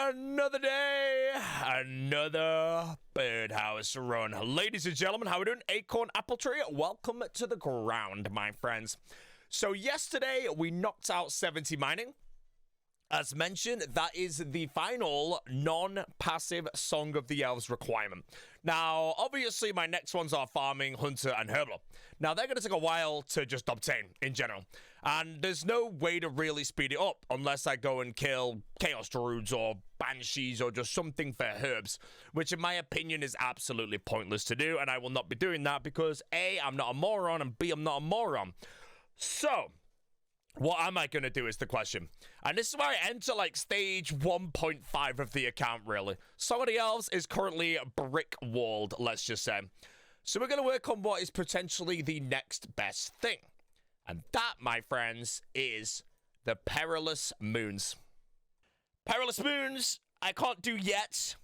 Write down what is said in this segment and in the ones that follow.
Another day, another birdhouse run. Ladies and gentlemen, how we doing? Acorn Apple Tree, welcome to the ground, my friends. So yesterday, we knocked out 70 mining. As mentioned, that is the final non-passive Song of the Elves requirement. Now, obviously, my next ones are Farming, Hunter, and Herbler. Now, they're going to take a while to just obtain, in general. And there's no way to really speed it up unless I go and kill Chaos Druids or Banshees or just something for herbs, which in my opinion is absolutely pointless to do, and I will not be doing that because A, I'm not a moron, and B, I'm not a moron. So, what am I going to do is the question. And this is where I enter like stage 1.5 of the account, really. Song of the Elves is currently brick-walled, let's just say. So we're going to work on what is potentially the next best thing. And that, my friends, is the Perilous Moons. Perilous Moons, I can't do yet,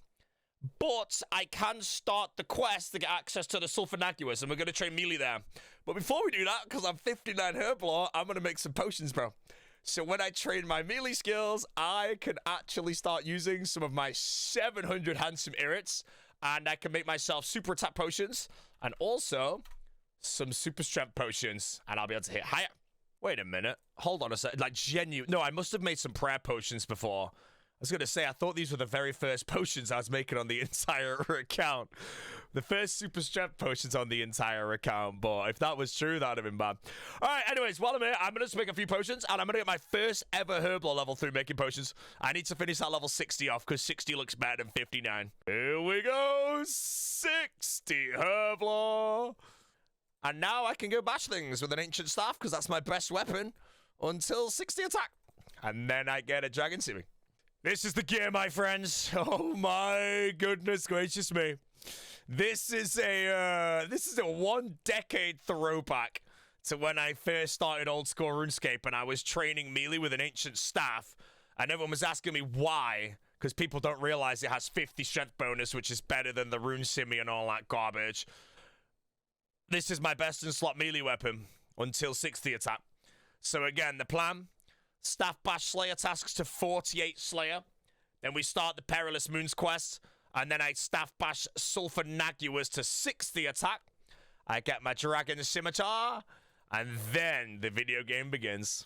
but I can start the quest to get access to the Sulfurnacuous, and we're going to train melee there. But before we do that, because I'm 59 Herblore, I'm going to make some potions, bro. So when I train my melee skills, I can actually start using some of my 700 handsome irrits, and I can make myself super attack potions, and also some super strength potions, and I'll be able to hit higher. Wait a minute. Hold on a second. Like, genuine. No, I must have made some prayer potions before. I was going to say, I thought these were the very first potions I was making on the entire account. The first super strength potions on the entire account. But if that was true, that would have been bad. All right, anyways, while I'm here, I'm going to just make a few potions. And I'm going to get my first ever Herbal level through making potions. I need to finish that level 60 off because 60 looks better than 59. Here we go. 60 Herbal. And now I can go bash things with an ancient staff because that's my best weapon until 60 attack. And then I get a dragon seeming. This is the gear, my friends. Oh my goodness gracious me. This is a 1 decade throwback to when I first started old school RuneScape and I was training melee with an ancient staff. And everyone was asking me why. Because people don't realize it has 50 strength bonus, which is better than the rune simmy and all that garbage. This is my best in slot melee weapon until 60 attack. So again, the plan: Staff Bash Slayer tasks to 48 Slayer. Then we start the Perilous Moons quest. And then I Staff Bash Sulfurnacuous to 60 attack. I get my Dragon Scimitar. And then the video game begins.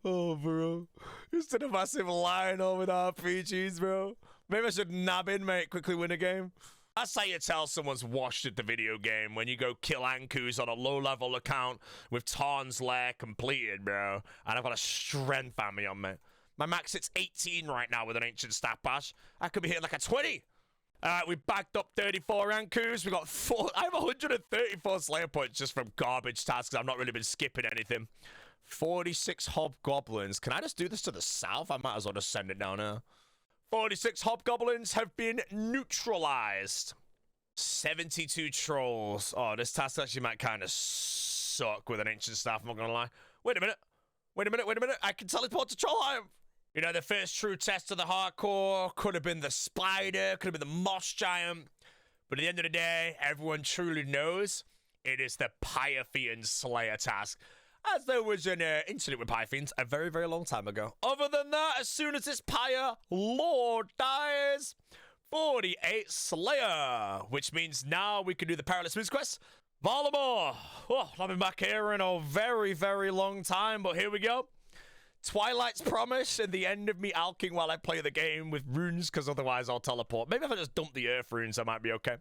Oh, bro. Just did a massive line over the RPGs, bro. Maybe I should nab in, mate. Quickly win a game. That's how you tell someone's washed at the video game, when you go kill Ankus on a low-level account with Tarn's Lair completed, bro. And I've got a strength army on me. My max hits 18 right now with an Ancient Staff Bash. I could be hitting like a 20. Alright, we backed up 34 Ankus. We got 4. I have 134 Slayer points just from garbage tasks. I've not really been skipping anything. 46 Hobgoblins. Can I just do this to the south? I might as well just send it down here. 46 Hobgoblins have been neutralized. 72 Trolls. Oh, this task actually might kind of suck with an Ancient Staff, I'm not going to lie. Wait a minute. Wait a minute. Wait a minute. I can teleport to Trollheim. You know, the first true test of the hardcore could have been the Spider, could have been the Moss Giant. But at the end of the day, everyone truly knows it is the Pythian Slayer task. As there was an incident with Pythians a very, very long time ago. Other than that, as soon as this Pyre Lord dies, 48 Slayer. Which means now we can do the Perilous Moons quest. Voldemort. Oh, I've been back here in a very, very long time, but here we go. Twilight's Promise and the end of me alking while I play the game with runes, because otherwise I'll teleport. Maybe if I just dump the earth runes, I might be okay.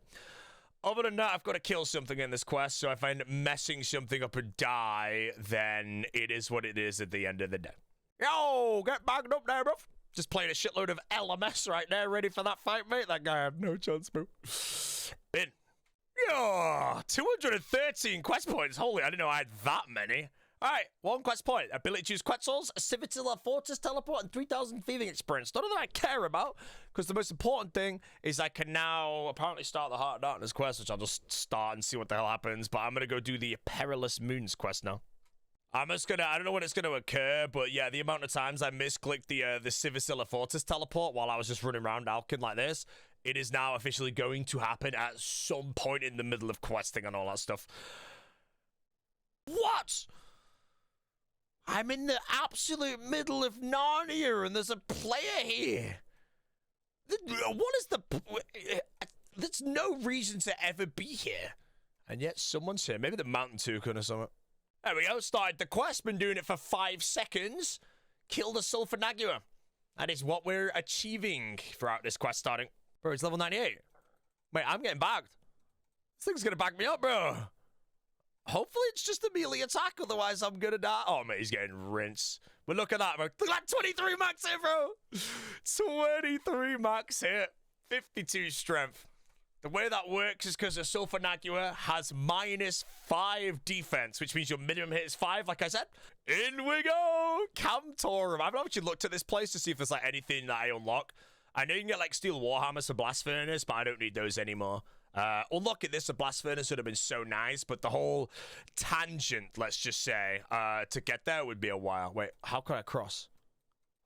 Other than that, I've got to kill something in this quest, so if I end up messing something up and die, then it is what it is at the end of the day. Yo, get bagged up there, bro. Just playing a shitload of LMS right there, ready for that fight, mate. That guy had no chance, bro. Bin. Yo, 213 quest points. Holy, I didn't know I had that many. All right, 1 quest point. Ability to use Quetzals, a Civitilla Fortress Teleport, and 3,000 Thieving Experience. None of that I care about, because the most important thing is I can now apparently start the Heart of Darkness quest, which I'll just start and see what the hell happens. But I'm going to go do the Perilous Moons quest now. I'm just going to, I don't know when it's going to occur, but yeah, the amount of times I misclicked the Civitilla Fortress Teleport while I was just running around alking like this, it is now officially going to happen at some point in the middle of questing and all that stuff. What? I'm in the absolute middle of Narnia, and there's a player here. What is the... There's no reason to ever be here. And yet someone's here. Maybe the mountain toucan or something. There we go. Started the quest. Been doing it for 5 seconds. Kill the Sulfur Nagua. That is what we're achieving throughout this quest starting. Bro, it's level 98. Wait, I'm getting bagged. This thing's gonna back me up, bro. Hopefully it's just a melee attack, otherwise I'm gonna die. Oh, mate, he's getting rinsed. But look at that, bro. Look at that 23 max hit, bro. 23 max hit. 52 strength. The way that works is because the Sulfur Nagua has -5 defense, which means your minimum hit is 5, like I said. In we go! Camtorum. I've not actually looked at this place to see if there's like anything that I unlock. I know you can get like steel warhammers for blast furnace, but I don't need those anymore. Unlocking this, a blast furnace would have been so nice, but the whole tangent, let's just say, to get there would be a while. Wait, how can I cross?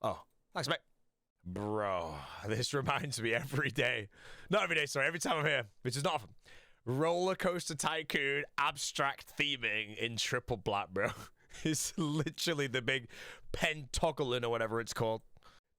Oh, thanks, mate. Bro, this reminds me every day. Not every day, sorry, every time I'm here, which is not often. Roller Coaster Tycoon abstract theming in triple black, bro. It's literally the big pentagonal or whatever it's called.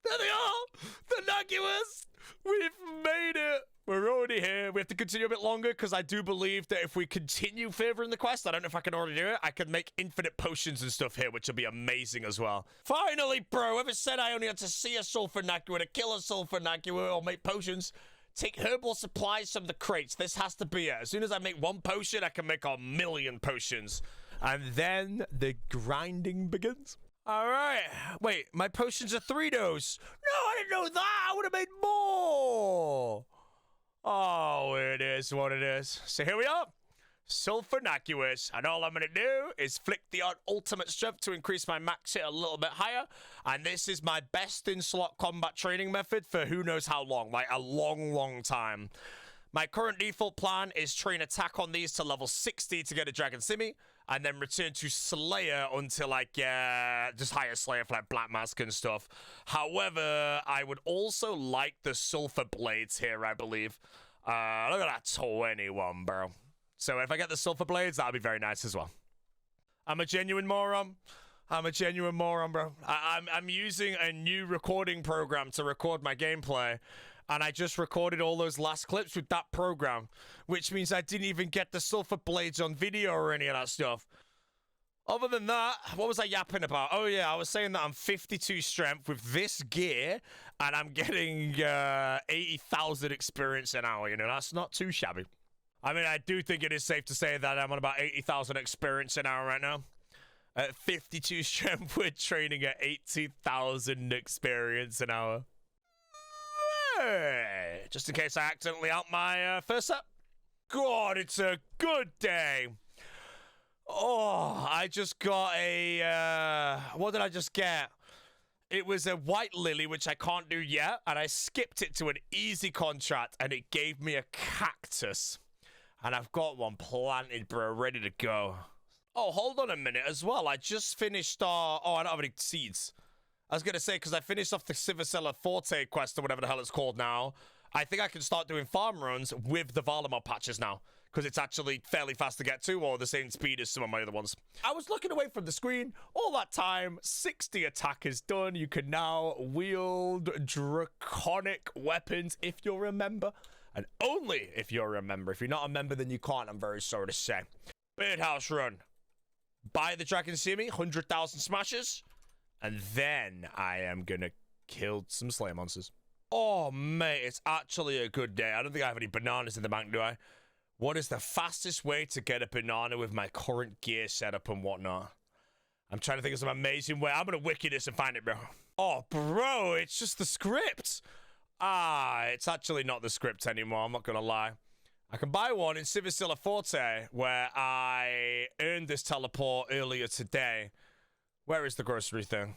There they are! The Naguas! We've made it! We're already here. We have to continue a bit longer because I do believe that if we continue favoring the quest, I don't know if I can already do it, I can make infinite potions and stuff here, which will be amazing as well. Finally, bro, whoever said I only had to see a Sulfur Nagua to kill a Sulfur Nagua or make potions, take herbal supplies from the crates. This has to be it. As soon as I make 1 potion, I can make 1,000,000 potions. And then the grinding begins. All right. Wait, my potions are 3 dose. No, I didn't know that. I would have made more. Oh, it is what it is. So here we are. Sulfur Naguas. And all I'm going to do is flick the ultimate strength to increase my max hit a little bit higher. And this is my best in slot combat training method for who knows how long. Like a long, long time. My current default plan is train attack on these to level 60 to get a Dragon Simi. And then return to Slayer until I get just higher Slayer for like Black Mask and stuff. However, I would also like the Sulfur Blades here, I believe. Look at that 21, bro. So if I get the Sulfur Blades, that'll be very nice as well. I'm a genuine moron. I'm a genuine moron, bro. I'm using a new recording program to record my gameplay. And I just recorded all those last clips with that program, which means I didn't even get the Sulfur Blades on video or any of that stuff. Other than that, what was I yapping about? Oh, yeah, I was saying that I'm 52 strength with this gear, and I'm getting 80,000 experience an hour. You know, that's not too shabby. I mean, I do think it is safe to say that I'm on about 80,000 experience an hour right now. At 52 strength, we're training at 80,000 experience an hour. Just in case I accidentally out my first set. God, it's a good day. Oh, I just got a, what did I just get? It was a white lily, which I can't do yet, and I skipped it to an easy contract, and it gave me a cactus. And I've got one planted, bro, ready to go. Oh, hold on a minute as well. I just finished, oh, I don't have any seeds. I was going to say, because I finished off the Civicella Forte quest or whatever the hell it's called now, I think I can start doing farm runs with the Varlamod patches now, because it's actually fairly fast to get to, or the same speed as some of my other ones. I was looking away from the screen all that time. 60 attack is done. You can now wield draconic weapons if you're a member, and only if you're a member. If you're not a member, then you can't, I'm very sorry to say. Birdhouse run. Buy the Dragon Simi, 100,000 smashes. And then I am going to kill some Slayer monsters. Oh, mate, it's actually a good day. I don't think I have any bananas in the bank, do I? What is the fastest way to get a banana with my current gear setup and whatnot? I'm trying to think of some amazing way. I'm going to wiki this and find it, bro. Oh, bro, it's just the script. It's actually not the script anymore. I'm not going to lie. I can buy one in Civicella Forte, where I earned this teleport earlier today. Where is the grocery thing?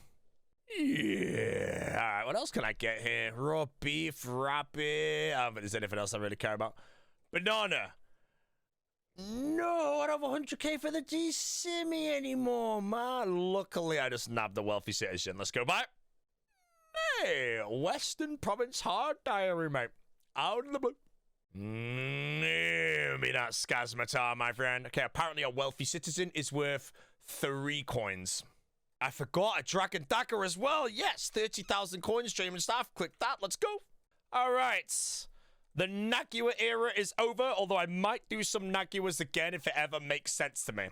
Yeah. All right, what else can I get here? Raw beef, rabbit. I don't think there's anything else I really care about. Banana. No, I don't have 100k for the D-Simi anymore, man. Luckily, I just nabbed the wealthy citizen. Let's go back. Hey, Western Province Hard Diary, mate. Out of the blue. Me not Skazmatar, my friend. Okay, apparently a wealthy citizen is worth 3 coins. I forgot a dragon dagger as well. Yes, 30,000 coins, stream and staff. Click that. Let's go. All right. The Nagua era is over, although I might do some Naguas again if it ever makes sense to me.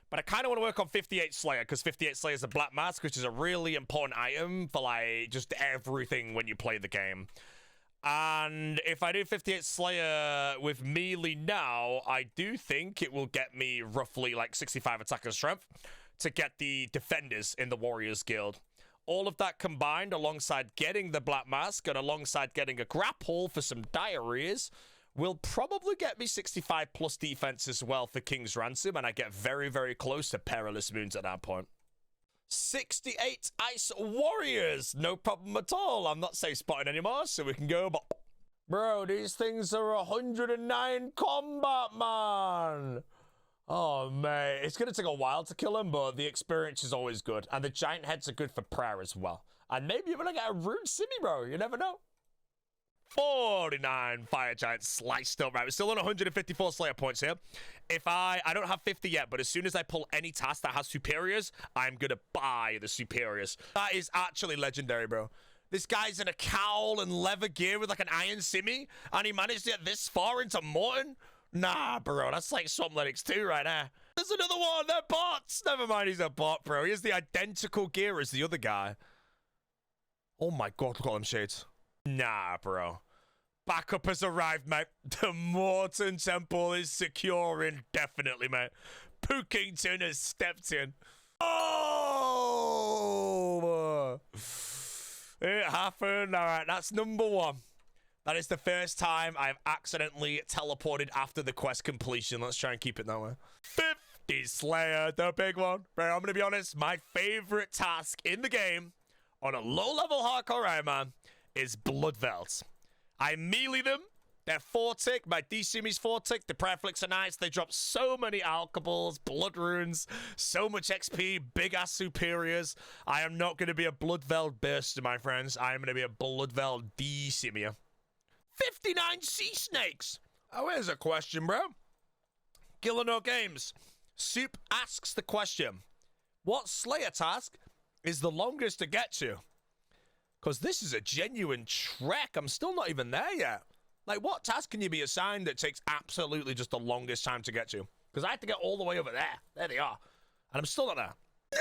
But I kind of want to work on 58 Slayer, because 58 Slayer is a black mask, which is a really important item for, like, just everything when you play the game. And if I do 58 Slayer with melee now, I do think it will get me roughly, like, 65 attack and strength to get the defenders in the Warriors Guild. All of that combined alongside getting the black mask and alongside getting a grapple for some diarrheas will probably get me 65 plus defense as well for King's Ransom, and I get very, very close to Perilous Moons at that point. 68 Ice Warriors, no problem at all. I'm not safe spotting anymore, so we can go bop. Bro, these things are 109 combat, man. Oh, mate. It's going to take a while to kill him, but the experience is always good. And the giant heads are good for prayer as well. And maybe you're going to get a rune simi, bro. You never know. 49 fire giants sliced up. Right, we're still on 154 Slayer points here. If I don't have 50 yet, but as soon as I pull any task that has superiors, I'm going to buy the superiors. That is actually legendary, bro. This guy's in a cowl and leather gear with like an iron simi, and he managed to get this far into Morton. Nah, bro, that's like Somletics 2 right there. There's another one. They're bots. Never mind, he's a bot, bro. He has the identical gear as the other guy. Oh my god, look at them shades. Nah, bro. Backup has arrived, mate. The Morton Temple is secure indefinitely, mate. Pookington has stepped in. Oh! It happened. All right, that's number one. That is the first time I've accidentally teleported after the quest completion. Let's try and keep it that way. 50 Slayer, the big one. Bro, I'm going to be honest. My favorite task in the game on a low-level hardcore Iron Man is Blood Velds. I melee them. They're 4-tick. My D-Sumi's 4-tick. The prayer flicks are nice. They drop so many alcohols, blood runes, so much XP, big-ass superiors. I am not going to be a Blood Veld burster, my friends. I am going to be a Blood Veld D-Sumia. 59 sea snakes. Oh, here's a question, bro. Gillano Games. Soup asks the question. What Slayer task is the longest to get to? Because this is a genuine trek. I'm still not even there yet. Like, what task can you be assigned that takes absolutely just the longest time to get to? Because I have to get all the way over there. There they are. And I'm still not there.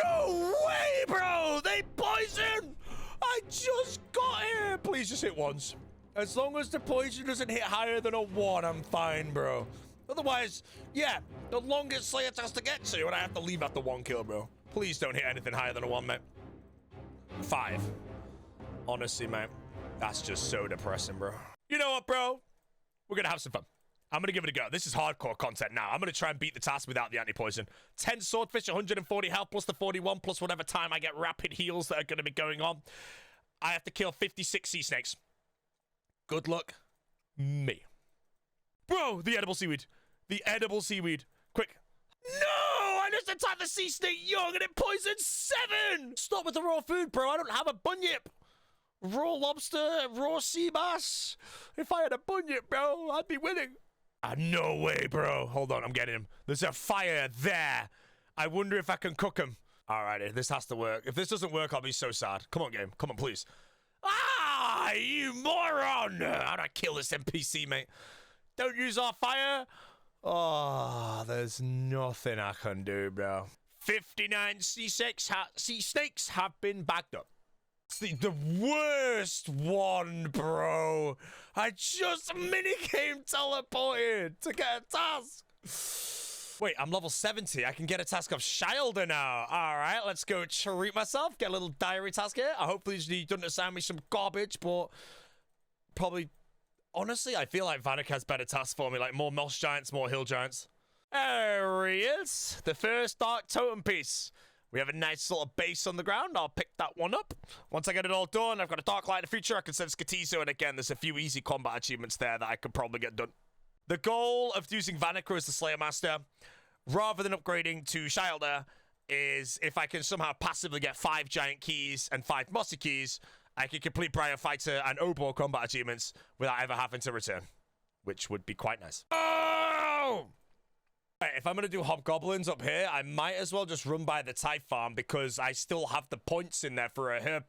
No way, bro. They poison. I just got here. Please just hit once. As long as the poison doesn't hit higher than a 1, I'm fine, bro. Otherwise, yeah, the longest Slayer task to get to, and I have to leave after 1 kill, bro. Please don't hit anything higher than a 1, mate. 5. Honestly, mate, that's just so depressing, bro. You know what, bro? We're going to have some fun. I'm going to give it a go. This is hardcore content now. I'm going to try and beat the task without the anti-poison. 10 swordfish, 140 health, plus the 41, plus whatever time I get rapid heals that are going to be going on. I have to kill 56 sea snakes. Good luck, me. Bro, the edible seaweed. The edible seaweed. Quick. No! I just attacked the sea snake young and it poisoned 7! Stop with the raw food, bro. I don't have a bunyip. Raw lobster, raw sea bass. If I had a bunyip, bro, I'd be winning. No way, bro. Hold on, I'm getting him. There's a fire there. I wonder if I can cook him. Alrighty, this has to work. If this doesn't work, I'll be so sad. Come on, game. Come on, please. Ah, you moron! How'd I kill this NPC, mate? Don't use our fire. Oh, there's nothing I can do, bro. 59 sea snakes have been backed up. It's the worst one, bro. I just minigame teleported to get a task. Wait, I'm level 70. I can get a task of Shilder now. All right, let's go treat myself. Get a little diary task here. Hopefully he doesn't assign me some garbage, but probably... Honestly, I feel like Vanek has better tasks for me, like more Moss Giants, more Hill Giants. There he is. The first Dark Totem piece. We have a nice little base on the ground. I'll pick that one up. Once I get it all done, I've got a Dark Light in the future. I can send Skatizo, and again, there's a few easy combat achievements there that I could probably get done. The goal of using Vanek as the Slayer Master, rather than upgrading to Shilder, is if I can somehow passively get 5 Giant Keys and 5 Mossy Keys, I can complete Briar Fighter and Obor combat achievements without ever having to return, which would be quite nice. Oh! Right, if I'm going to do hobgoblins up here, I might as well just run by the Tithe farm because I still have the points in there for a herb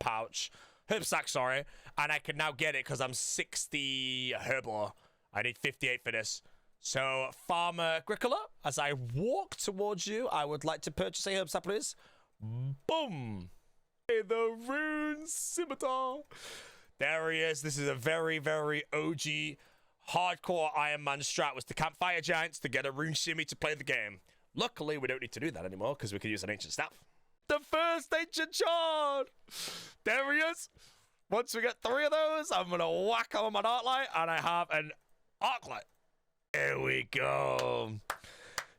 sack, sorry. And I can now get it because I'm 60 herbal. I need 58 for this. So, Farmer Agricola, as I walk towards you, I would like to purchase a herb sack, please. Boom. Hey, the rune scimitar. There he is. This is a very, very OG, hardcore Iron Man strat, was to campfire giants to get a rune shimmy to play the game. Luckily, we don't need to do that anymore because we can use an ancient staff. The first ancient shard. There he is. Once we get 3 of those, I'm going to whack on my arc light, and I have an arc light. Here we go.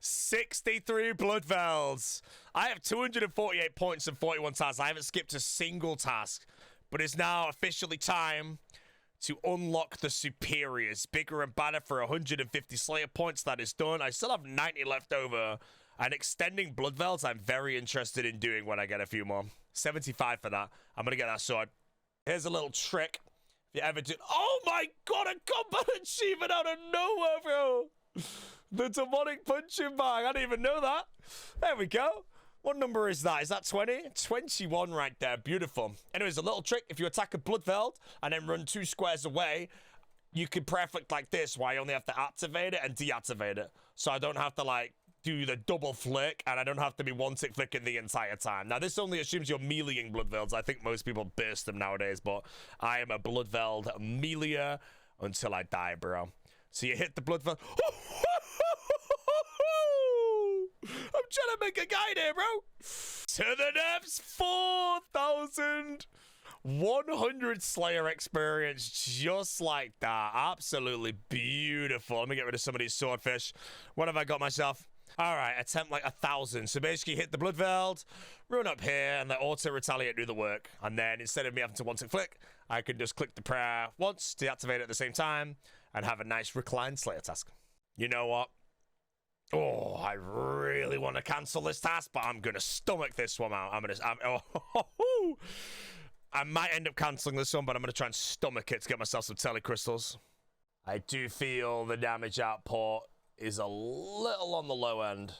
63 blood veils. I have 248 points and 41 tasks. I haven't skipped a single task, but it's now officially time to unlock the superiors. Bigger and badder for 150 Slayer points. That is done. I still have 90 left over. And extending blood veils, I'm very interested in doing when I get a few more. 75 for that. I'm going to get that sword. Here's a little trick. If you ever do... Oh my god, a combat achievement out of nowhere, bro. The demonic punching bag. I didn't even know that. There we go. What number is that? Is that 20? 21 right there. Beautiful. Anyways, a little trick. If you attack a blood veld and then run 2 squares away, you can prayer flick like this, where I only have to activate it and deactivate it. So I don't have to, like, do the double flick, and I don't have to be one-tick flicking the entire time. Now, this only assumes you're meleeing blood velds. I think most people burst them nowadays, but I am a blood veld meleeer until I die, bro. So you hit the blood veld. I'm trying to make a guide here, bro. To the depths, 4,100 Slayer experience, just like that. Absolutely beautiful. Let me get rid of some of these swordfish. What have I got myself? All right, attempt like 1,000. So basically hit the blood veld, run up here, and let auto retaliate do the work. And then instead of me having to one-tick flick, I can just click the prayer once, deactivate it at the same time, and have a nice reclined Slayer task. You know what? Oh, I really want to cancel this task, but I'm going to stomach this one out. I might end up canceling this one, but I'm going to try and stomach it to get myself some telecrystals. I do feel the damage output is a little on the low end.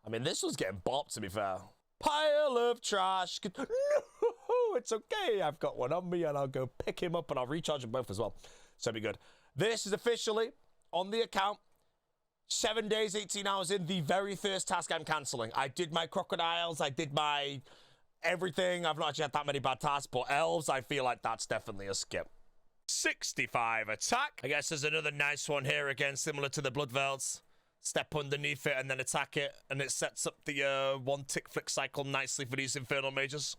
I mean, this was getting bopped, to be fair. Pile of trash. No, it's okay. I've got one on me, and I'll go pick him up, and I'll recharge them both as well. So it'll be good. This is officially on the account. 7 days, 18 hours in, the very first task I'm cancelling. I did my crocodiles. I did my everything. I've not actually had that many bad tasks, but elves, I feel like that's definitely a skip. 65 attack. I guess there's another nice one here again, similar to the blood velds. Step underneath it and then attack it, and it sets up the one-tick flick cycle nicely for these infernal mages.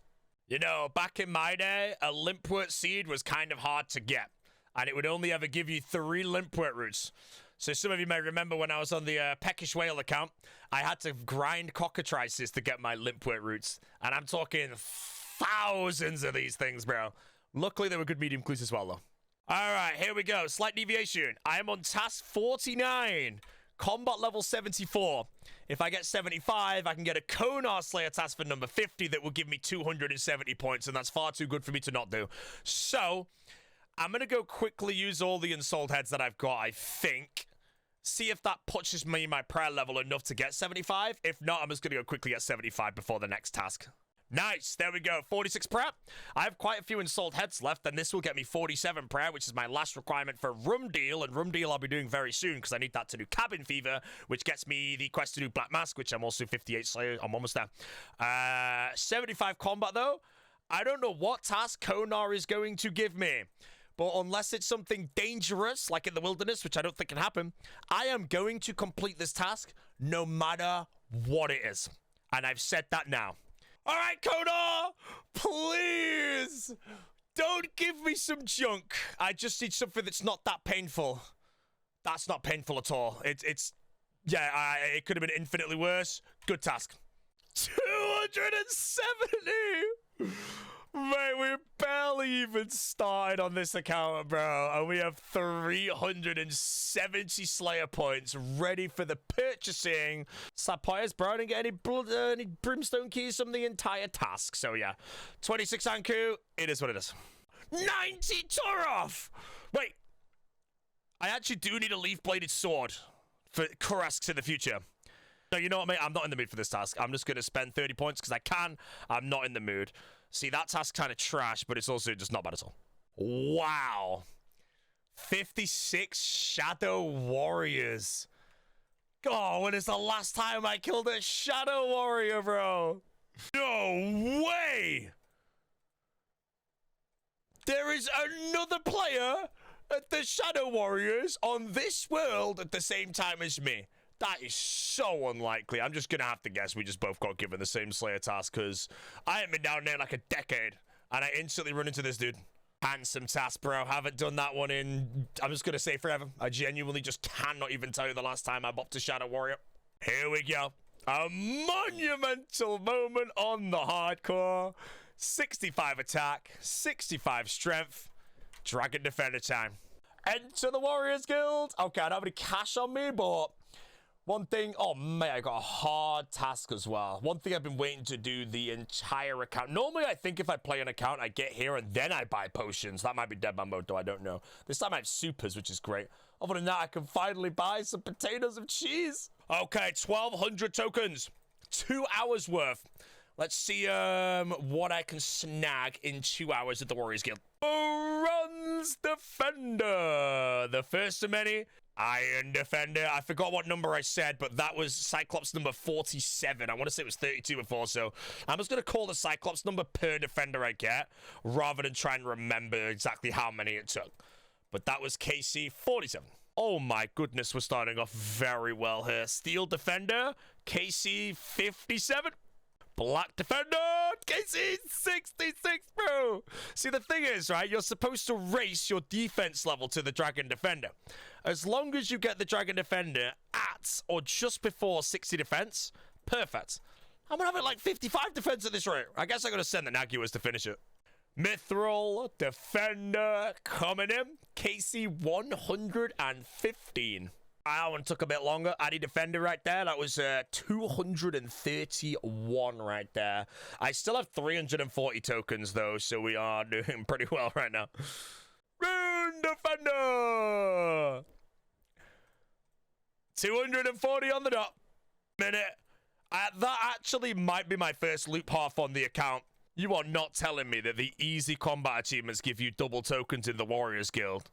You know, back in my day, a limpwort seed was kind of hard to get, and it would only ever give you 3 limpwort roots. So some of you may remember when I was on the Peckish Whale account, I had to grind cockatrices to get my limpwort roots, and I'm talking thousands of these things, bro. Luckily, they were good medium clues as well, though. All right, here we go. Slight deviation. I am on task 49. Combat level 74. If I get 75, I can get a Konar Slayer task for number 50 that will give me 270 points, and that's far too good for me to not do. So, I'm going to go quickly use all the Unsold Heads that I've got, I think. See if that pushes me my prayer level enough to get 75. If not, I'm just going to go quickly get 75 before the next task. Nice, there we go, 46 prayer. I have quite a few Unsold Heads left, and this will get me 47 prayer, which is my last requirement for Rum Deal, and Rum Deal I'll be doing very soon, because I need that to do Cabin Fever, which gets me the quest to do Black Mask, which I'm also 58 Slayer, I'm almost there. 75 combat, though. I don't know what task Konar is going to give me, but unless it's something dangerous, like in the wilderness, which I don't think can happen, I am going to complete this task, no matter what it is. And I've said that now. All right, Konar, please don't give me some junk. I just need something that's not that painful. That's not painful at all. Yeah, it could have been infinitely worse. Good task. 270. Mate, we're barely even started on this account, bro. And we have 370 Slayer points ready for the purchasing. Sapphires, bro. I didn't get any blood, any brimstone keys from the entire task. So, yeah. 26 Anku. It is what it is. 90 Torov! Wait. I actually do need a leaf-bladed sword for Kurasks in the future. No, you know what, mate? I'm not in the mood for this task. I'm just going to spend 30 points because I can. I'm not in the mood. See, that task's kind of trash, but it's also just not bad at all. Wow. 56 Shadow Warriors. God, when is the last time I killed a Shadow Warrior, bro? No way! There is another player at the Shadow Warriors on this world at the same time as me. That is so unlikely. I'm just going to have to guess we just both got given the same Slayer task because I haven't been down there like a decade. And I instantly run into this dude. Handsome task, bro. Haven't done that one in, I'm just going to say forever. I genuinely just cannot even tell you the last time I bopped a Shadow Warrior. Here we go. A monumental moment on the hardcore. 65 attack, 65 strength. Dragon Defender time. Enter the Warriors Guild. Okay, I don't have any cash on me, but one thing, oh mate, I got a hard task as well. One thing I've been waiting to do the entire account. Normally, I think if I play an account, I get here and then I buy potions. That might be dead man mode, though, I don't know. This time I have supers, which is great. Other than that, I can finally buy some potatoes and cheese. Okay, 1,200 tokens. 2 hours worth. Let's see what I can snag in 2 hours at the Warriors Guild. Bronze Defender. The first of many. Iron Defender. I forgot what number I said, but that was Cyclops number 47. I want to say it was 32 before, so I'm just going to call the Cyclops number per defender I get, rather than try and remember exactly how many it took. But that was KC 47. Oh my goodness, we're starting off very well here. Steel Defender, KC 57. Black Defender, KC 66, bro. See, the thing is, right, you're supposed to race your defense level to the Dragon Defender. As long as you get the Dragon Defender at or just before 60 defense, perfect. I'm gonna have it like 55 defense at this rate. I guess I gotta send the Naguas to finish it. Mithril Defender coming in, KC 115. That one took a bit longer. Addy Defender right there. That was 231 right there. I still have 340 tokens, though, so we are doing pretty well right now. Rune Defender! 240 on the dot. Minute. That actually might be my first loot path on the account. You are not telling me that the easy combat achievements give you double tokens in the Warriors Guild.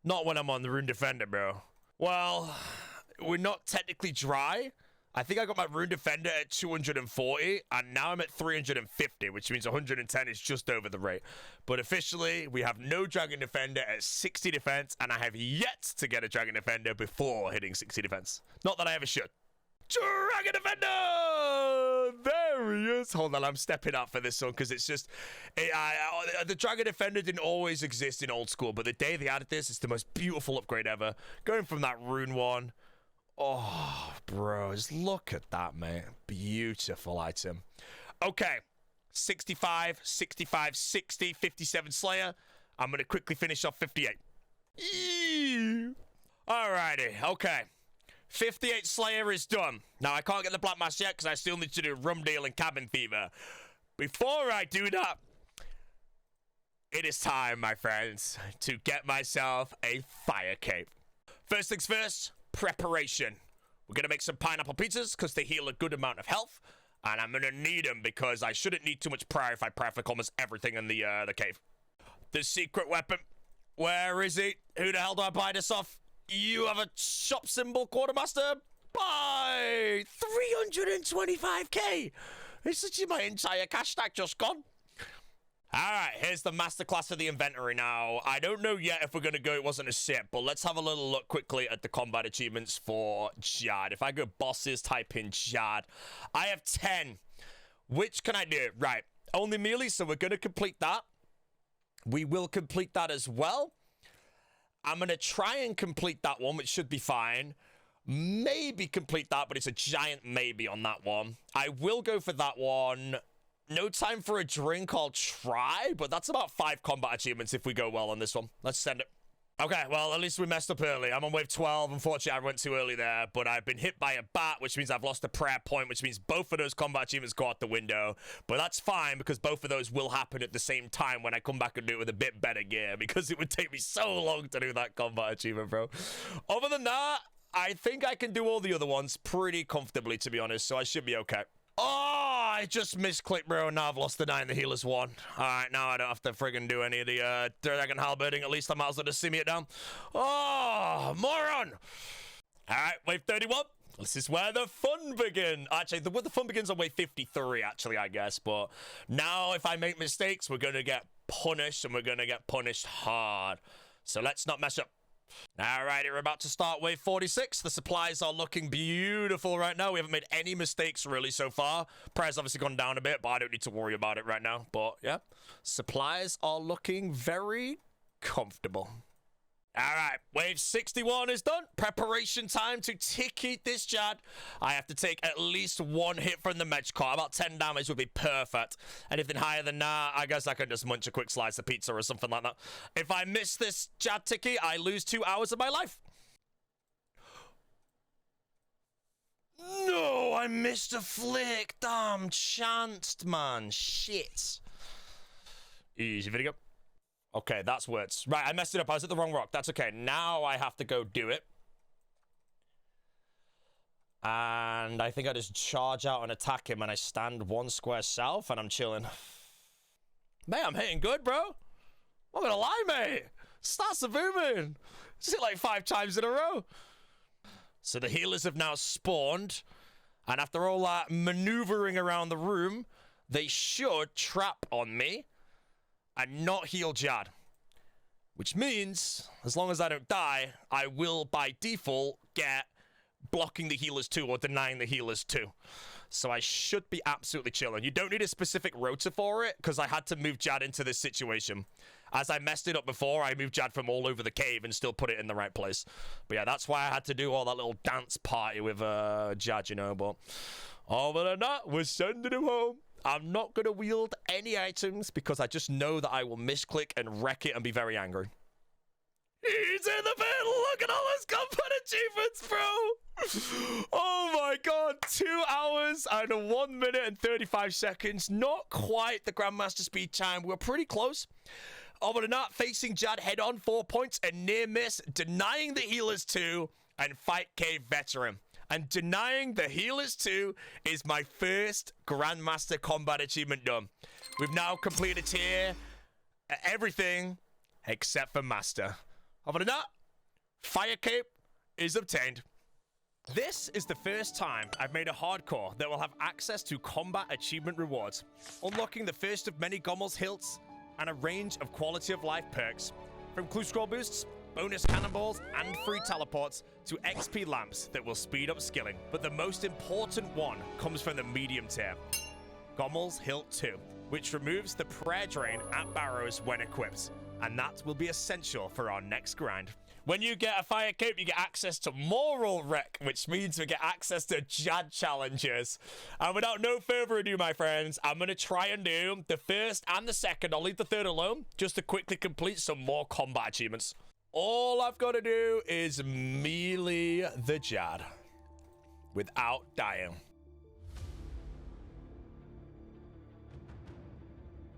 Not when I'm on the Rune Defender, bro. Well, we're not technically dry. I think I got my Rune Defender at 240, and now I'm at 350, which means 110 is just over the rate. But officially, we have no Dragon Defender at 60 defense, and I have yet to get a Dragon Defender before hitting 60 defense. Not that I ever should. Dragon Defender! There he is. Hold on, I'm stepping up for this one because it's just... the Dragon Defender didn't always exist in old school, but the day they added this, it's the most beautiful upgrade ever. Going from that rune one. Oh, bro, just look at that, man. Beautiful item. Okay, 65, 65, 60, 57 Slayer. I'm going to quickly finish off 58. Alrighty, okay. 58 Slayer is done. Now, I can't get the Black Mass yet because I still need to do Rum Deal and Cabin Fever. Before I do that, it is time, my friends, to get myself a fire cape. First things first, preparation. We're going to make some pineapple pizzas because they heal a good amount of health. And I'm going to need them because I shouldn't need too much prayer if I pray for almost everything in the cave. The secret weapon. Where is it? Who the hell do I buy this off? You have a shop symbol, Quartermaster? Buy 325k. It's literally my entire cash stack just gone. Alright, here's the masterclass of the inventory now. I don't know yet if we're going to go, it wasn't a sip, but let's have a little look quickly at the combat achievements for Jad. If I go bosses, type in Jad. I have 10. Which can I do? Right, only melee, so we're going to complete that. We will complete that as well. I'm going to try and complete that one, which should be fine. Maybe complete that, but it's a giant maybe on that one. I will go for that one. No time for a drink, I'll try, but that's about 5 combat achievements if we go well on this one. Let's send it. Okay, well, at least we messed up early. I'm on wave 12. Unfortunately, I went too early there, but I've been hit by a bat, which means I've lost a prayer point, which means both of those combat achievements go out the window. But that's fine, because both of those will happen at the same time when I come back and do it with a bit better gear, because it would take me so long to do that combat achievement, bro. Other than that, I think I can do all the other ones pretty comfortably, to be honest, so I should be okay. Oh, I just misclicked, bro. Now I've lost the 9. The healer's 1. All right, now I don't have to friggin' do any of the dragon halberding. At least I might as well just simmy it down. Oh, moron. All right, wave 31. This is where the fun begins. Actually, the fun begins on wave 53, actually, I guess. But now if I make mistakes, we're going to get punished, and we're going to get punished hard. So let's not mess up. All right, we're about to start wave 46. The supplies are looking beautiful right now. We haven't made any mistakes really so far. Prayer's obviously gone down a bit, but I don't need to worry about it right now. But yeah, supplies are looking very comfortable. All right, wave 61 is done. Preparation time to ticket this Jad. I have to take at least 1 hit from the Medj car. About 10 damage would be perfect. Anything higher than that, I guess I could just munch a quick slice of pizza or something like that. If I miss this Jad ticket, I lose 2 hours of my life. No, I missed a flick. Damn, chanced, man. Shit. Easy video. Okay, that's words. Right, I messed it up. I was at the wrong rock. That's okay. Now I have to go do it. And I think I just charge out and attack him, and I stand 1 square south, and I'm chilling. Mate, I'm hitting good, bro. I'm gonna lie, mate. Stats are booming. Just hit like 5 times in a row. So the healers have now spawned, and after all that maneuvering around the room, they should trap on me and not heal Jad. Which means, as long as I don't die, I will, by default, get blocking the healers 2 or denying the healers 2. So I should be absolutely chilling. You don't need a specific rota for it, because I had to move Jad into this situation. As I messed it up before, I moved Jad from all over the cave and still put it in the right place. But yeah, that's why I had to do all that little dance party with Jad, you know. But other than that, we're sending him home. I'm not going to wield any items because I just know that I will misclick and wreck it and be very angry. He's in the pit! Look at all those combat achievements, bro! Oh my god, 2 hours and 1 minute and 35 seconds. Not quite the Grandmaster speed time. We're pretty close. Other than that, facing Jad head on 4 points and near miss, denying the healers 2, and fight cave veteran. And denying the healers 2 is my first Grandmaster combat achievement done. We've now completed tier everything except for Master. Other than that, Fire Cape is obtained. This is the first time I've made a hardcore that will have access to combat achievement rewards, unlocking the first of many Gommel's hilts and a range of quality of life perks, from clue scroll boosts, bonus cannonballs, and free teleports to XP lamps that will speed up skilling. But the most important one comes from the medium tier, Gommel's Hilt 2, which removes the prayer drain at barrows when equipped. And that will be essential for our next grind. When you get a Fire Cape, you get access to Moral Wreck, which means we get access to Jad challenges. And without no further ado, my friends, I'm going to try and do the first and the second. I'll leave the third alone, just to quickly complete some more combat achievements. All I've got to do is melee the Jad without dying.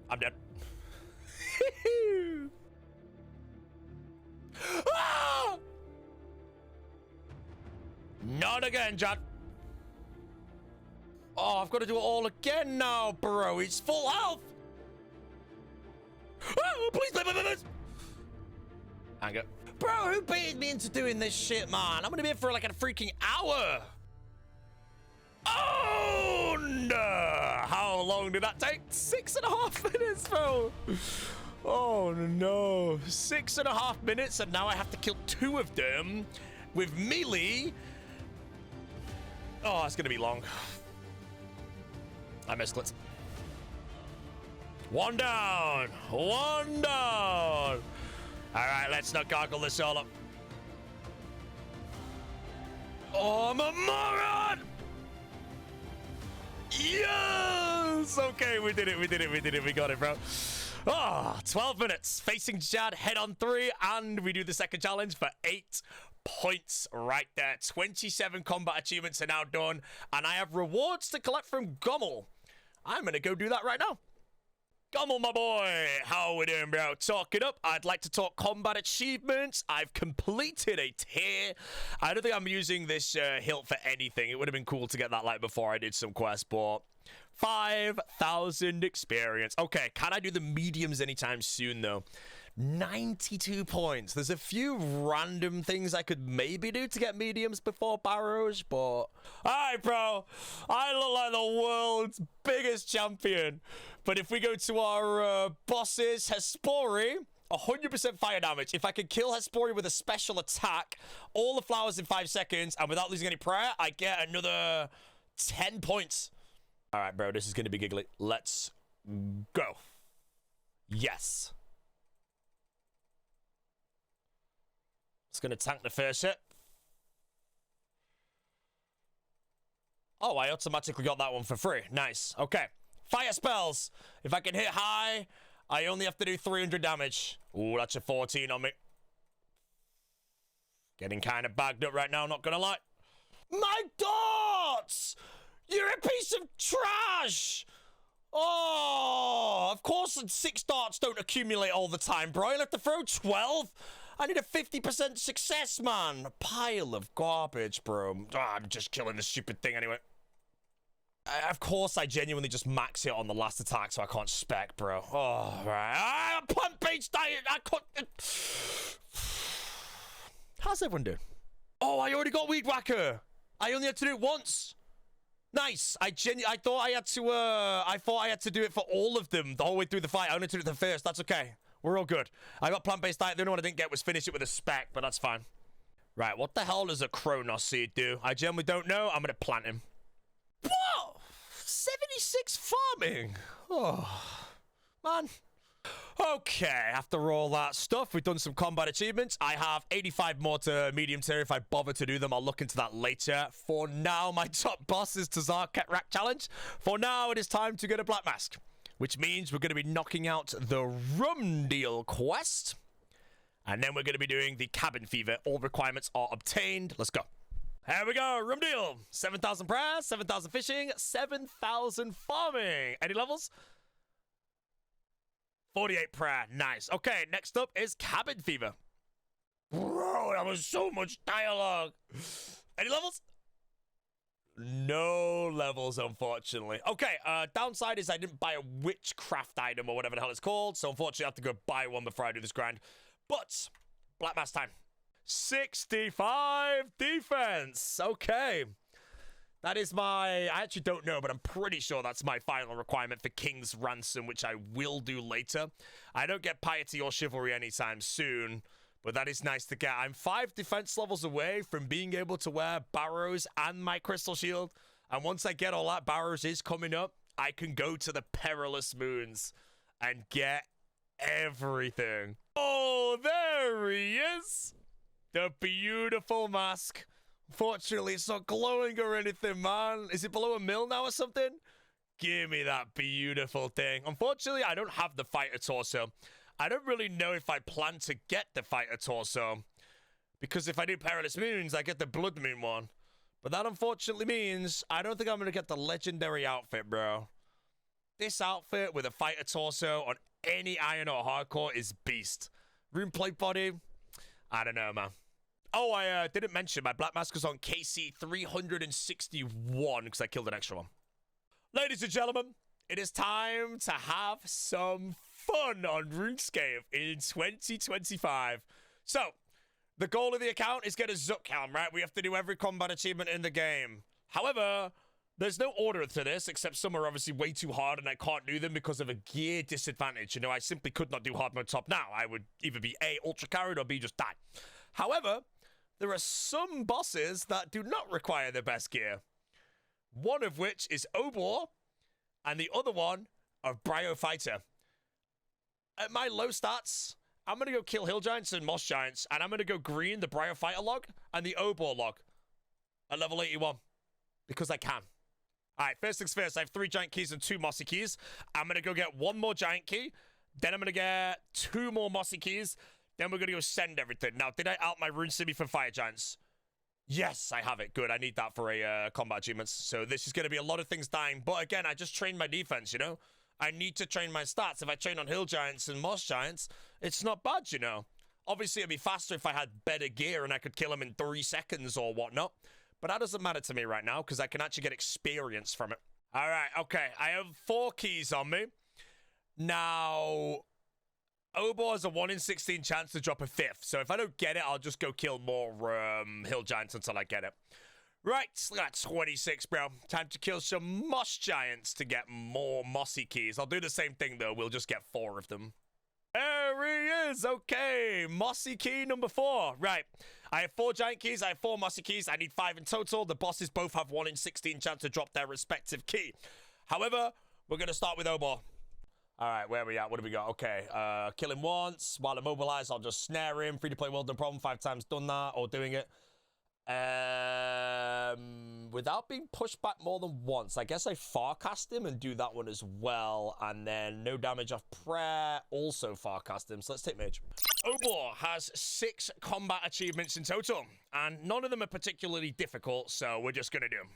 I'm dead. Ah! Not again, Jad. Oh, I've got to do it all again now, bro. It's full health. Oh, please, please. Anger. Bro, who baited me into doing this shit, man? I'm gonna be here for like a freaking hour. Oh, no. How long did that take? 6.5 minutes, bro. Oh, no. 6.5 minutes, and now I have to kill 2 of them with melee. Oh, it's going to be long. I missed it. 1 down. 1 down. All right, let's not gargle this all up. Oh, I'm a moron. Yes. Okay, we did it. We got it, bro. Oh, 12 minutes. Facing Jad, head on 3, and we do the second challenge for 8 points right there. 27 combat achievements are now done, and I have rewards to collect from Gommel. I'm going to go do that right now. Come on, my boy. How we doing, bro? Talk it up. I'd like to talk combat achievements. I've completed a tier. I don't think I'm using this hilt for anything. It would have been cool to get that light before I did some quests, but 5,000 experience. Okay, can I do the mediums anytime soon, though? 92 points. There's a few random things I could maybe do to get mediums before barrows, but... All right, bro. I look like the world's biggest champion. But if we go to our bosses, Hespori, 100% fire damage. If I can kill Hespori with a special attack, all the flowers in 5 seconds, and without losing any prayer, I get another 10 points. All right, bro. This is going to be giggly. Let's go. Yes. It's going to tank the first hit. Oh, I automatically got that one for free. Nice. Okay. Fire spells. If I can hit high, I only have to do 300 damage. Ooh, that's a 14 on me. Getting kind of bagged up right now, not going to lie. My darts! You're a piece of trash! Oh, of course 6 darts don't accumulate all the time, bro. You'll have to throw 12. I need a 50% success, man. A pile of garbage, bro. Oh, I'm just killing this stupid thing anyway. Of course, I genuinely just max it on the last attack, so I can't spec, bro. Oh, right. Plant-based diet. I can't... How's everyone doing? Oh, I already got Weed Whacker. I only had to do it once. Nice. I thought I had to do it for all of them the whole way through the fight. I only did it the first. That's okay. We're all good. I got plant-based diet. The only one I didn't get was finish it with a spec, but that's fine. Right, what the hell does a Chronos seed do? I generally don't know. I'm going to plant him. Whoa! 76 farming. Oh, man. Okay, after all that stuff, we've done some combat achievements. I have 85 more to medium tier. If I bother to do them, I'll look into that later. For now, my top boss is Tazar Rack Challenge. For now, it is time to get a Black Mask, which means we're going to be knocking out the Rum Deal quest. And then we're going to be doing the Cabin Fever. All requirements are obtained. Let's go. Here we go. Rum Deal. 7,000 prayer, 7,000 fishing, 7,000 farming. Any levels? 48 prayer. Nice. Okay, next up is Cabin Fever. Bro, that was so much dialogue. Any levels? No levels, unfortunately. Okay, downside is I didn't buy a witchcraft item or whatever the hell it's called, so unfortunately I have to go buy one before I do this grind. But, Black Mass time. 65 defense. Okay. That is my... I actually don't know, but I'm pretty sure that's my final requirement for King's Ransom, which I will do later. I don't get Piety or Chivalry anytime soon, but that is nice to get. I'm 5 defense levels away from being able to wear Barrows and my Crystal Shield. And once I get all that, Barrows is coming up, I can go to the Perilous Moons and get everything. Oh, there he is. The beautiful mask. Unfortunately, it's not glowing or anything, man. Is it below a mil now or something? Give me that beautiful thing. Unfortunately, I don't have the Fighter Torso. I don't really know if I plan to get the Fighter Torso, because if I do Perilous Moons, I get the Blood Moon one. But that unfortunately means I don't think I'm going to get the Legendary outfit, bro. This outfit with a Fighter Torso on any Iron or Hardcore is beast. Rune Plate Body, I don't know, man. Oh, I didn't mention my Black Mask is on KC 361 because I killed an extra one. Ladies and gentlemen, it is time to have some fun on RuneScape in 2025. So, the goal of the account is get a Zook Helm, right? We have to do every combat achievement in the game. However, there's no order to this, except some are obviously way too hard and I can't do them because of a gear disadvantage. You know, I simply could not do hard mode top now. I would either be A, ultra carried, or B, just die. However, there are some bosses that do not require the best gear. One of which is Obor, and the other one of Bryophyta. At my low stats, I'm going to go kill Hill Giants and Moss Giants, and I'm going to go green the Bryophyta log and the Obor log at level 81. Because I can. Alright, first things first, I have 3 giant keys and 2 mossy keys. I'm going to go get 1 more giant key. Then I'm going to get 2 more mossy keys. Then we're going to go send everything. Now, did I out my Rune City for Fire Giants? Yes, I have it. Good. I need that for a combat achievements. So this is going to be a lot of things dying. But again, I just trained my defense, you know? I need to train my stats. If I train on hill giants and moss giants, it's not bad, you know. Obviously, it'd be faster if I had better gear and I could kill them in 3 seconds or whatnot. But that doesn't matter to me right now because I can actually get experience from it. All right, okay. I have 4 keys on me. Now, Obor has a 1 in 16 chance to drop a 5th. So if I don't get it, I'll just go kill more hill giants until I get it. Right, that's 26, bro. Time to kill some moss giants to get more mossy keys. I'll do the same thing, though. We'll just get 4 of them. There he is. Okay, mossy key number 4. Right, I have 4 giant keys. I have 4 mossy keys. I need 5 in total. The bosses both have 1 in 16 chance to drop their respective key. However, we're going to start with Obor. All right, where are we at? What do we got? Okay, kill him once. While immobilized, I'll just snare him. Free to play world, no problem. 5 times done that, or doing it. Without being pushed back more than once. I guess I farcast him and do that one as well. And then no damage off prayer. Also farcast him. So let's take mage. Obor has 6 combat achievements in total. And none of them are particularly difficult. So we're just going to do them.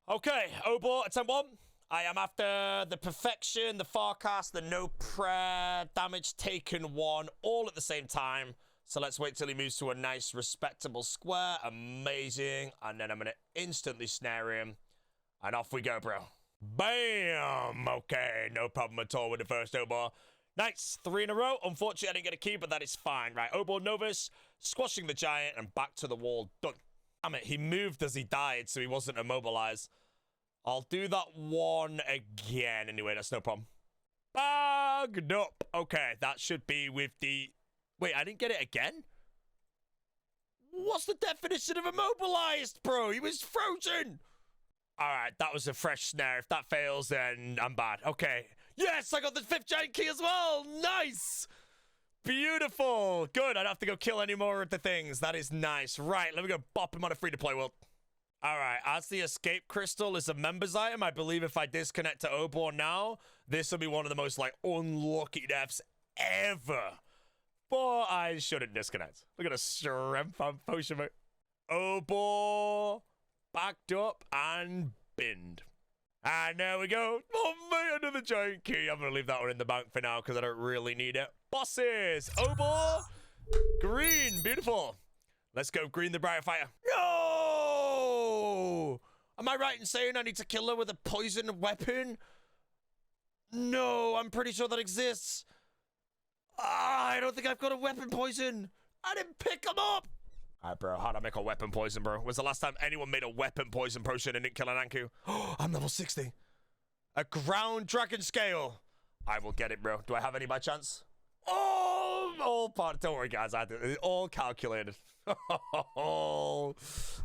Okay, Obor, attempt 1. I am after the perfection, the farcast, the no prayer, damage taken 1, all at the same time. So let's wait till he moves to a nice, respectable square. Amazing. And then I'm going to instantly snare him. And off we go, bro. Bam! Okay, no problem at all with the first Obor. Nice. 3 in a row. Unfortunately, I didn't get a key, but that is fine. Right, Obor Novus, squashing the giant, and back to the wall. Done. Damn it, he moved as he died, so he wasn't immobilized. I'll do that one again. Anyway, that's no problem. Bagged up. Okay, that should be with the... Wait, I didn't get it again? What's the definition of immobilized, bro? He was frozen. All right, that was a fresh snare. If that fails, then I'm bad. Okay. Yes, I got the 5th giant key as well. Nice. Beautiful. Good. I don't have to go kill any more of the things. That is nice. Right, let me go bop him on a free-to-play world. All right, as the escape crystal is a members item, I believe if I disconnect to Obor now, this will be one of the most, like, unlucky deaths ever. But I shouldn't disconnect. Look at the strength on potion, mate. Obor backed up and binned. And there we go. Oh, mate, another giant key. I'm going to leave that one in the bank for now because I don't really need it. Bosses. Obor. Green. Beautiful. Let's go green the brighter fire. No! Am I right in saying I need to kill her with a poison weapon? No, I'm pretty sure that exists. I don't think I've got a weapon poison. I didn't pick them up. All right, bro. How'd I make a weapon poison, bro? When's the last time anyone made a weapon poison potion and didn't kill an Anku? Oh, I'm level 60. A ground dragon scale. I will get it, bro. Do I have any by chance? Oh, all part. Don't worry, guys. It's all calculated.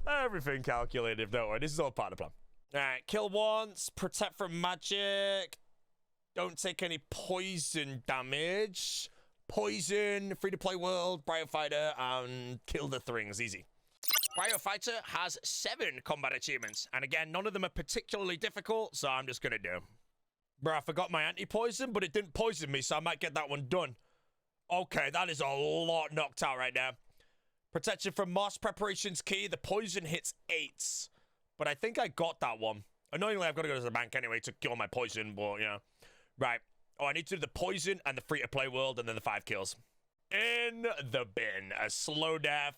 Everything calculated. Don't worry. This is all part of the plan. All right. Kill once. Protect from magic. Don't take any poison damage. Poison, free-to-play world, Biofighter, and kill the things. Easy. Biofighter has 7 combat achievements. And again, none of them are particularly difficult, so I'm just going to do. Bro, I forgot my anti-poison, but it didn't poison me, so I might get that one done. Okay, that is a lot knocked out right now. Protection from moss preparations key. The poison hits 8s. But I think I got that one. Annoyingly, I've got to go to the bank anyway to kill my poison, but, you know. Right. Oh, I need to do the poison and the free-to-play world and then the 5 kills. In the bin. A slow death.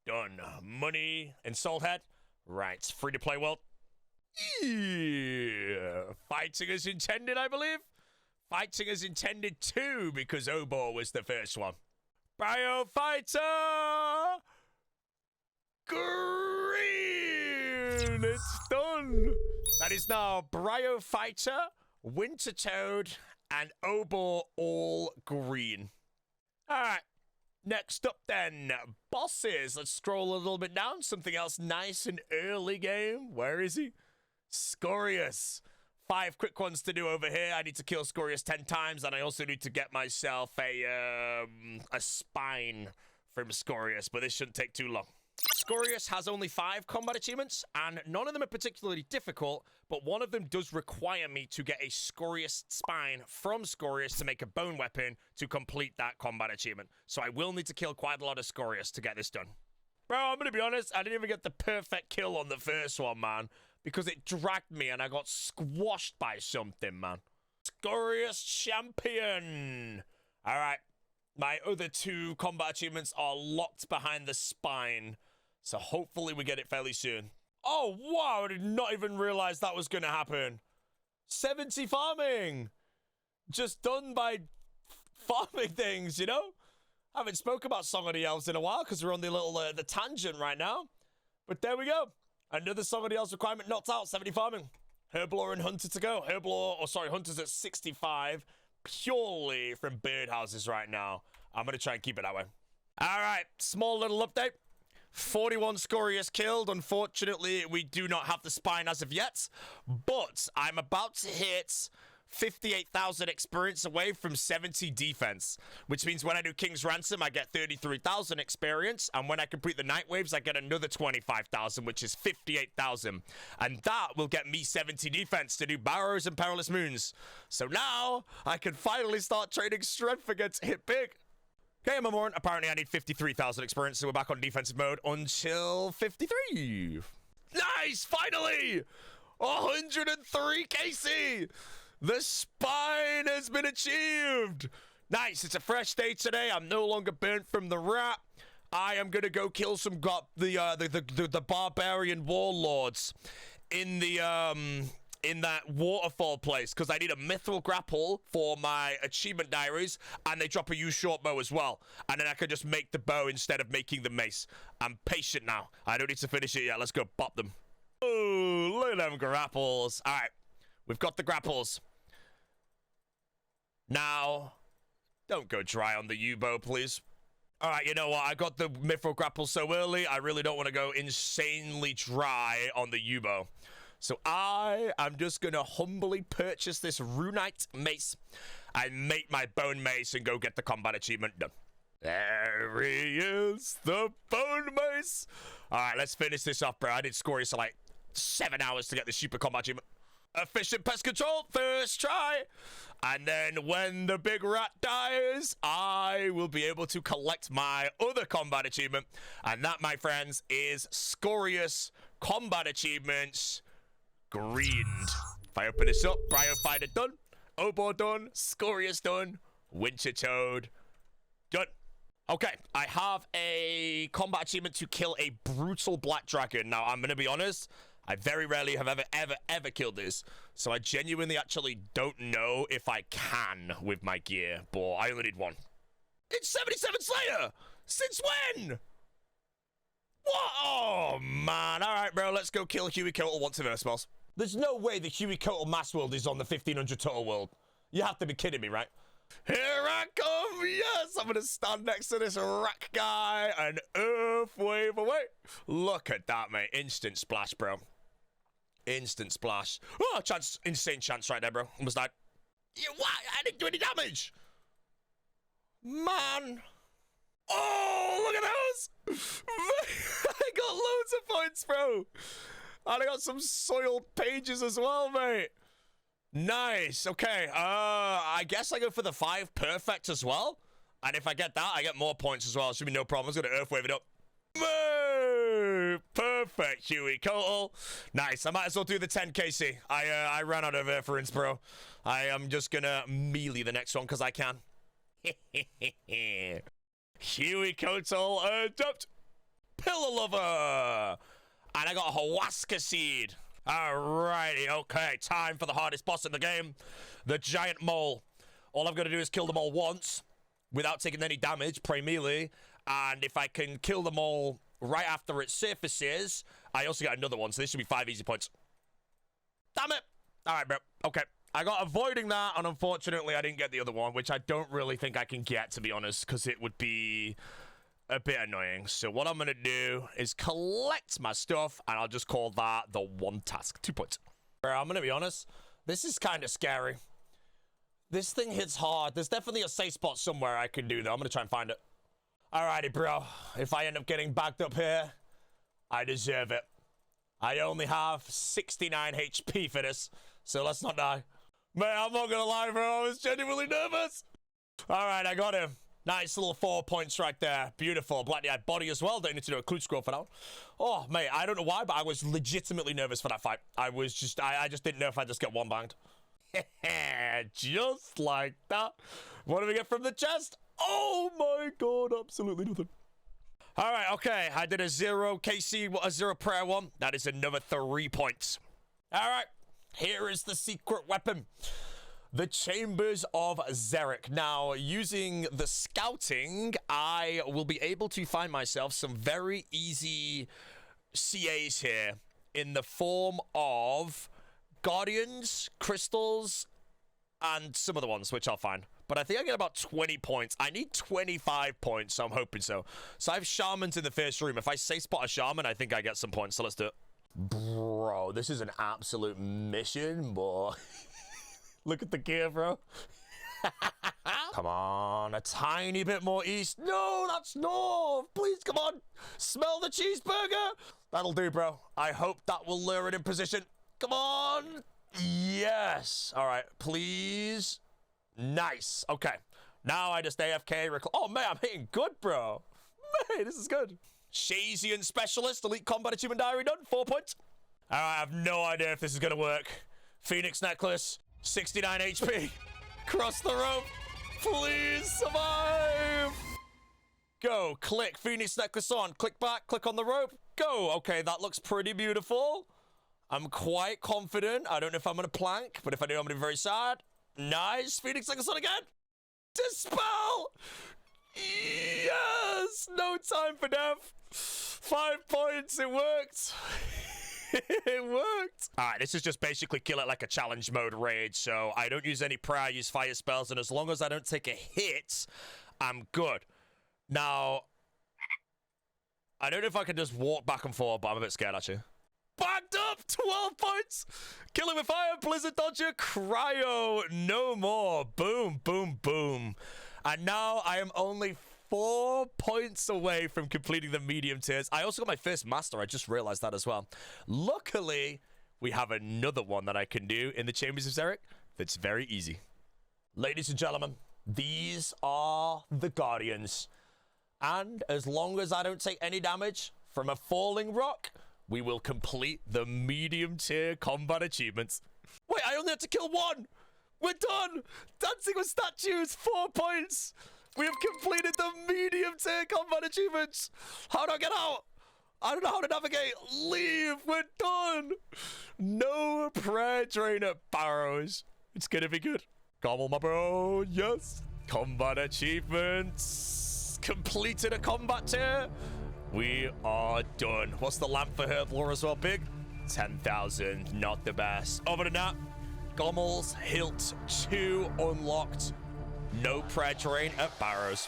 Done. Money and soul head. Right. Free-to-play world. Yeah. Fighting as intended, I believe. Fighting as intended too, because Obor was the first one. Biofighter! Green! It's done! That is now Biofighter, Winter Toad, and Obor all green. Alright, next up then, bosses. Let's scroll a little bit down. Something else nice and early game. Where is he? Scorius. 5 quick ones to do over here. I need to kill Scorius 10 times, and I also need to get myself a spine from Scorius, but this shouldn't take too long. Scorius has only 5 combat achievements, and none of them are particularly difficult, but one of them does require me to get a Scorius spine from Scorius to make a bone weapon to complete that combat achievement. So I will need to kill quite a lot of Scorius to get this done. Bro, I'm going to be honest, I didn't even get the perfect kill on the first one, man, because it dragged me and I got squashed by something, man. Scorious champion. All right. My other 2 combat achievements are locked behind the spine. So hopefully we get it fairly soon. Oh, wow. I did not even realize that was going to happen. 70 farming. Just done by farming things, you know? I haven't spoke about Song of the Elves in a while because we're on the little the tangent right now. But there we go. Another Song of the Elves requirement knocked out. 70 farming. Herblore and Hunter to go. Hunter's at 65. Purely from birdhouses right now. I'm going to try and keep it that way. All right, small little update. 41 Scorious killed. Unfortunately, we do not have the spine as of yet. But I'm about to hit 58,000 experience away from 70 defense. Which means when I do King's Ransom, I get 33,000 experience. And when I complete the Night Waves, I get another 25,000, which is 58,000. And that will get me 70 defense to do Barrows and Perilous Moons. So now, I can finally start trading strength against Hit Big. Okay, Mamoran, apparently I need 53,000 experience, so we're back on defensive mode until 53. Nice, finally! 103 KC! The spine has been achieved! Nice, it's a fresh day today. I'm no longer burnt from the rat. I am gonna go kill some the barbarian warlords in the in that waterfall place, because I need a mithril grapple for my achievement diaries, and they drop a U short bow as well, and then I can just make the bow instead of making the mace. I'm patient now. I don't need to finish it yet. Let's go pop them. Oh, look at them grapples. All right, we've got the grapples. Now, don't go dry on the U-bow, please. All right, you know what? I got the mithril grapple so early, I really don't want to go insanely dry on the U-bow. So I am just going to humbly purchase this runite mace and make my bone mace and go get the combat achievement done. There he is, the bone mace. All right, let's finish this off, bro. I did score for like 7 hours to get the super combat achievement. Efficient pest control, first try. And then when the big rat dies, I will be able to collect my other combat achievement. And that, my friends, is Scorious combat achievements. Greened. If I open this up, Bryophyta done, Obor done, Scorious done, Winter Toad done. Okay, I have a combat achievement to kill a brutal black dragon. Now, I'm going to be honest, I very rarely have ever killed this. So I genuinely actually don't know if I can with my gear, but I only need one. It's 77 Slayer! Since when? What? Oh, man. All right, bro, let's go kill Huey Kotal once in spells. There's no way the Huey Kotal Mass World is on the 1500 total world. You have to be kidding me, right? Here I come, yes! I'm gonna stand next to this rack guy and earth wave away. Look at that, mate. Instant splash, bro. Instant splash. Oh, chance, insane chance right there, bro. Almost died. What? I didn't do any damage. Man. Oh, look at those. I got loads of points, bro. And I got some soiled pages as well, mate. Nice. Okay. I guess I go for the 5 perfect as well. And if I get that, I get more points as well. Should be no problem. I'm just going to earth wave it up. Perfect, Huey Kotal. Nice. I might as well do the 10 KC. I ran out of reference, bro. I am just going to melee the next one because I can. Huey Kotal jumped. Pillar Lover. And I got a Huasca Seed. Alrighty, okay. Time for the hardest boss in the game. The Giant Mole. All I've got to do is kill them all once without taking any damage, pray melee. And if I can kill them all right after it surfaces, I also get another one. So this should be 5 easy points. Damn it. Alright, bro. Okay. I got avoiding that, and unfortunately I didn't get the other one, which I don't really think I can get, to be honest, because it would be a bit annoying. So what I'm going to do is collect my stuff, and I'll just call that the one task. 2 points. I'm going to be honest. This is kind of scary. This thing hits hard. There's definitely a safe spot somewhere I can do, though. I'm going to try and find it. Alrighty, bro. If I end up getting backed up here, I deserve it. I only have 69 HP for this, so let's not die. Man, I'm not going to lie, bro. I was genuinely nervous. Alright, I got him. Nice little 4 points right there. Beautiful. Black-eyed body as well. Don't need to do a clue scroll for that one. Oh, mate, I don't know why, but I was legitimately nervous for that fight. I just didn't know if I'd just get one banged. Just like that. What do we get from the chest? Oh my god, absolutely nothing. All right, okay. I did a 0 KC, a 0 prayer one. That is another 3 points. All right, here is the secret weapon. The Chambers of Xeric. Now, using the scouting, I will be able to find myself some very easy CAs here in the form of Guardians, Crystals, and some other ones, which I'll find. But I think I get about 20 points. I need 25 points, so I'm hoping so. So I have Shamans in the first room. If I say spot a Shaman, I think I get some points, so let's do it. Bro, this is an absolute mission, boy. Look at the gear, bro. Come on, a tiny bit more east. No, that's north. Please, come on. Smell the cheeseburger. That'll do, bro. I hope that will lure it in position. Come on. Yes. All right, please. Nice. Okay. Now I just AFK. Oh, man, I'm hitting good, bro. Man, this is good. Shazian Specialist, Elite Combat Achievement Diary done. 4 points. All right, I have no idea if this is going to work. Phoenix Necklace. 69 HP. Cross the rope. Please survive. Go. Click. Phoenix Necklace on. Click back. Click on the rope. Go. Okay, that looks pretty beautiful. I'm quite confident. I don't know if I'm going to plank, but if I do, I'm going to be very sad. Nice. Phoenix Necklace on again. Dispel. Yes. No time for death. 5 points. It worked. It worked. All right, this is just basically kill it like a challenge mode raid. So I don't use any prayer, I use fire spells. And as long as I don't take a hit, I'm good. Now, I don't know if I can just walk back and forth, but I'm a bit scared, actually. Backed up, 12 points. Kill him with fire, Blizzard Dodger, Cryo, no more. Boom, boom, boom. And now I am only 4 points away from completing the medium tiers. I also got my first master. I just realized that as well. Luckily, we have another one that I can do in the Chambers of Xeric that's very easy. Ladies and gentlemen, these are the Guardians. And as long as I don't take any damage from a falling rock, we will complete the medium tier combat achievements. Wait, I only have to kill one. We're done. Dancing with statues, 4 points. We have completed the medium tier combat achievements. How do I get out? I don't know how to navigate. Leave. We're done. No prayer drain at Barrows. It's going to be good. Come on, my bro. Yes. Combat achievements. Completed a combat tier. We are done. What's the lamp for Herblore as well, big? 10,000. Not the best. Other than that, Gommel's Hilt 2 unlocked. No prayer terrain at Barrows.